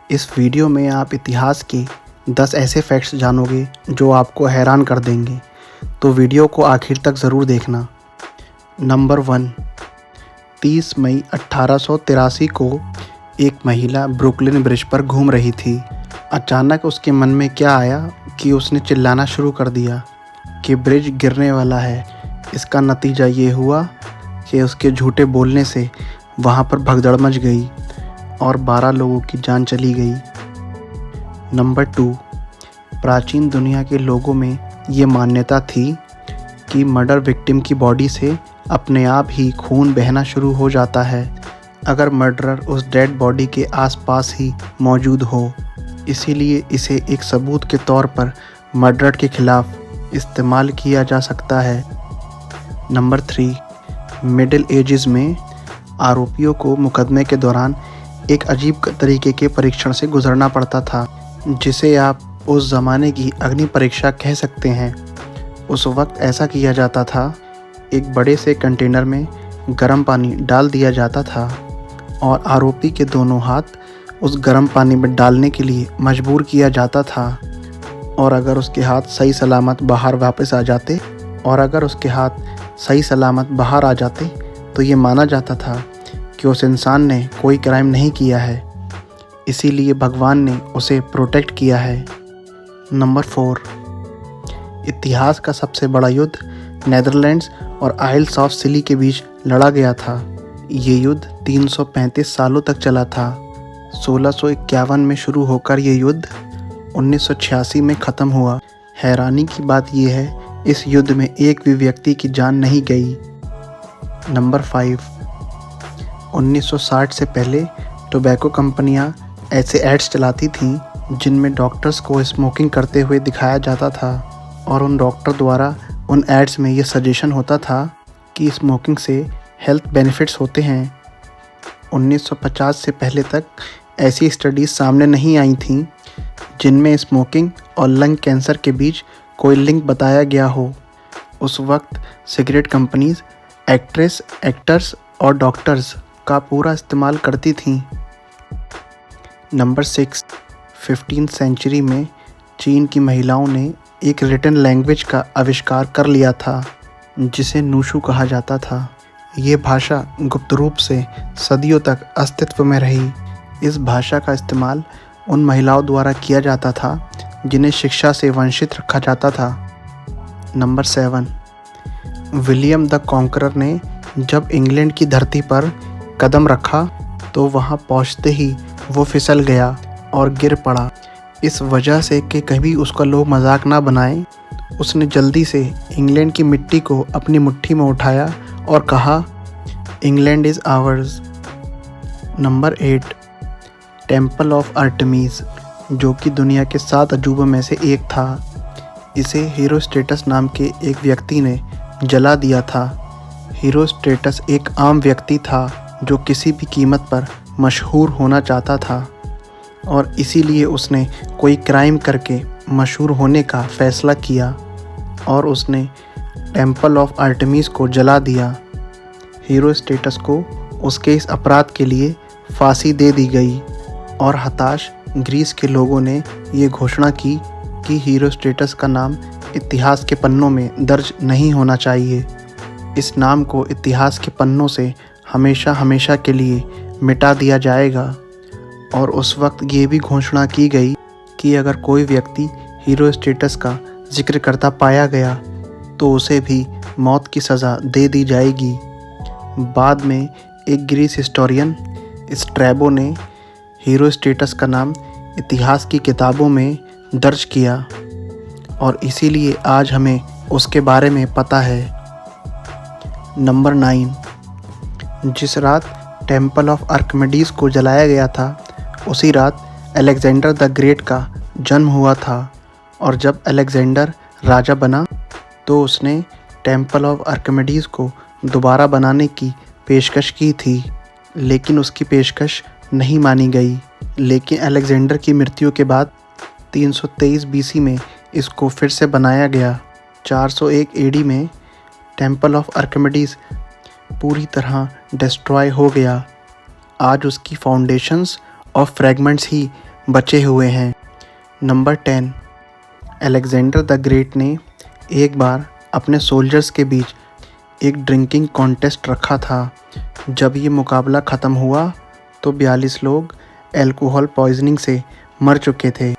इस वीडियो में आप इतिहास के 10 ऐसे फैक्ट्स जानोगे जो आपको हैरान कर देंगे, तो वीडियो को आखिर तक ज़रूर देखना। नंबर 1, 30 मई 1883 को एक महिला ब्रुकलिन ब्रिज पर घूम रही थी। अचानक उसके मन में क्या आया कि उसने चिल्लाना शुरू कर दिया कि ब्रिज गिरने वाला है। इसका नतीजा ये हुआ कि उसके झूठे बोलने से वहाँ पर भगदड़ मच गई और 12 लोगों की जान चली गई। नंबर 2, प्राचीन दुनिया के लोगों में ये मान्यता थी कि मर्डर विक्टिम की बॉडी से अपने आप ही खून बहना शुरू हो जाता है अगर मर्डरर उस डेड बॉडी के आसपास ही मौजूद हो। इसीलिए इसे एक सबूत के तौर पर मर्डर के खिलाफ इस्तेमाल किया जा सकता है। नंबर 3, मिडिल एजेस में आरोपियों को मुकदमे के दौरान एक अजीब तरीके के परीक्षण से गुजरना पड़ता था, जिसे आप उस ज़माने की अग्नि परीक्षा कह सकते हैं। उस वक्त ऐसा किया जाता था, एक बड़े से कंटेनर में गर्म पानी डाल दिया जाता था और आरोपी के दोनों हाथ उस गर्म पानी में डालने के लिए मजबूर किया जाता था। और अगर उसके हाथ सही सलामत बाहर आ जाते तो ये माना जाता था कि उस इंसान ने कोई क्राइम नहीं किया है, इसीलिए भगवान ने उसे प्रोटेक्ट किया है। नंबर 4, इतिहास का सबसे बड़ा युद्ध नेदरलैंड्स और आइल्स ऑफ स्किल के बीच लड़ा गया था। ये युद्ध 335 सालों तक चला था। 1651 में शुरू होकर ये युद्ध 1986 में ख़त्म हुआ। हैरानी की बात यह है, इस युद्ध में एक भी व्यक्ति की जान नहीं गई। नंबर 5, 1960 से पहले टोबैको कंपनियां ऐसे एड्स चलाती थीं जिनमें डॉक्टर्स को स्मोकिंग करते हुए दिखाया जाता था और उन डॉक्टर द्वारा उन एड्स में ये सजेशन होता था कि स्मोकिंग से हेल्थ बेनिफिट्स होते हैं। 1950 से पहले तक ऐसी स्टडीज़ सामने नहीं आई थीं जिनमें स्मोकिंग और लंग कैंसर के बीच कोई लिंक बताया गया हो। उस वक्त सिगरेट कंपनीज एक्टर्स और डॉक्टर्स का पूरा इस्तेमाल करती थीं। नंबर 6, 15th सेंचुरी में चीन की महिलाओं ने एक रिटन लैंग्वेज का आविष्कार कर लिया था जिसे नूशू कहा जाता था। ये भाषा गुप्त रूप से सदियों तक अस्तित्व में रही। इस भाषा का इस्तेमाल उन महिलाओं द्वारा किया जाता था जिन्हें शिक्षा से वंचित रखा जाता था। नंबर 7, विलियम द कॉन्करर ने जब इंग्लैंड की धरती पर कदम रखा तो वहां पहुंचते ही वो फिसल गया और गिर पड़ा। इस वजह से कि कभी उसका लोग मजाक ना बनाएं, उसने जल्दी से इंग्लैंड की मिट्टी को अपनी मुट्ठी में उठाया और कहा, England is hours. Number 8, temple of Artemis, जो कि दुनिया के 7 अजूबों में से एक था। इसे हीरोस्ट्रेटस नाम के एक व्यक्ति ने जला दिया था। हीरोस्ट्रेटस एक आम व्यक्ति था जो किसी भी कीमत पर मशहूर होना चाहता था और इसीलिए उसने कोई क्राइम करके मशहूर होने का फ़ैसला किया और उसने टेम्पल ऑफ आर्टेमिस को जला दिया। हीरोस्ट्रेटस को उसके इस अपराध के लिए फांसी दे दी गई और हताश ग्रीस के लोगों ने ये घोषणा की कि हीरोस्ट्रेटस का नाम इतिहास के पन्नों में दर्ज नहीं होना चाहिए। इस नाम को इतिहास के पन्नों से हमेशा हमेशा के लिए मिटा दिया जाएगा। और उस वक्त ये भी घोषणा की गई कि अगर कोई व्यक्ति हीरोस्ट्रेटस का जिक्र करता पाया गया तो उसे भी मौत की सज़ा दे दी जाएगी। बाद में एक ग्रीस हिस्टोरियन स्ट्रैबो ने हीरोस्ट्रेटस का नाम इतिहास की किताबों में दर्ज किया और इसीलिए आज हमें उसके बारे में पता है। नंबर 9, जिस रात टेम्पल ऑफ आर्किमिडीज़ को जलाया गया था उसी रात अलेक्जेंडर द ग्रेट का जन्म हुआ था और जब अलेक्जेंडर राजा बना तो उसने टेम्पल ऑफ आर्किमिडीज़ को दोबारा बनाने की पेशकश की थी, लेकिन उसकी पेशकश नहीं मानी गई। लेकिन अलेक्जेंडर की मृत्यु के बाद 323 BC में इसको फिर से बनाया गया। 401 AD में टेम्पल ऑफ आर्किमिडीज़ पूरी तरह डिस्ट्रॉय हो गया। आज उसकी फाउंडेशंस और फ्रैगमेंट्स ही बचे हुए हैं। नंबर 10, अलेक्जेंडर द ग्रेट ने एक बार अपने सोल्जर्स के बीच एक ड्रिंकिंग कॉन्टेस्ट रखा था। जब ये मुकाबला ख़त्म हुआ तो 42 लोग अल्कोहल पॉइजनिंग से मर चुके थे।